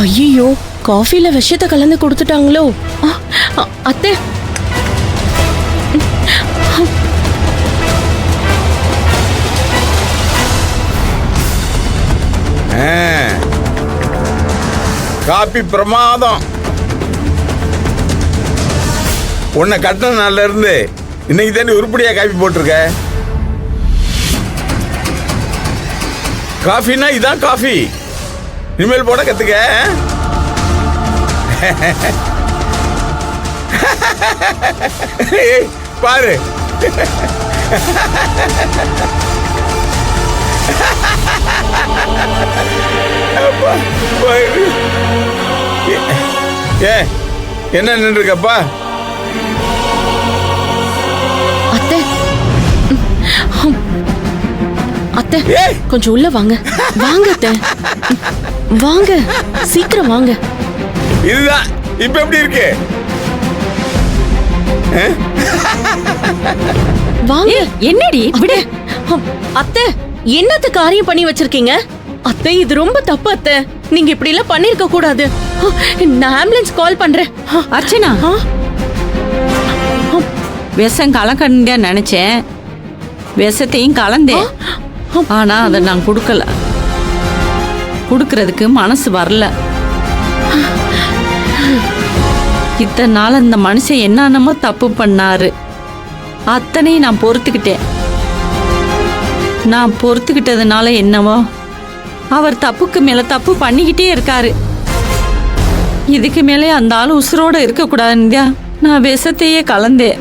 ஐயோ, காஃபில விஷத்தை கலந்து கொடுத்துட்டாங்களோ? அத்தை, காப்பி பிரமாதம். உன்னை கட்டின நாள்ல இருந்து இன்னைக்கு தானே உருப்படியா காப்பி போட்டிருக்க. காஃபினா இதான் காஃபி. இனிமேல் போட கத்துக்க. பாரு, என்ன நின்றுக்கப்பா? அத்தை, அத்தை, கொஞ்சம் உள்ள வாங்க. வாங்க அத்தை, வாங்க, சீக்கிரம் வாங்க. இதுதான் இப்ப எப்படி இருக்கு? வாங்க. என்னடி விடு. அத்தை, என்னத்த காரியம் பண்ணி வச்சிருக்கீங்க? அத்தை, இது ரொம்ப தப்பு அத்தை. நீங்க இப்படி எல்லாம் பண்ணிருக்க கூடாது. நான் ஆம்புலன்ஸ் கால் பண்றேன். அர்ச்சனா, விஷம் கலக்கணுங்க நினைச்சேன். விஷத்தையும் கலந்தேன். ஆனா அதை நான் கொடுக்கல. கொடுக்கறதுக்கு மனசு வரல. இத்தனை நாள் இந்த மனுஷன் என்னென்னமோ தப்பு பண்ணாரு. அத்தனையும் நான் பொறுத்துக்கிட்டேன். நான் பொறுத்துக்கிட்டதுனால என்னவோ அவர் தப்புக்கு மேல தப்பு பண்ணிக்கிட்டே இருக்காரு. இதுக்கு மேலே அந்த ஆள் உசுரோட இருக்கக்கூடாதுன்னு நான் விஷத்தையே கலந்தேன்.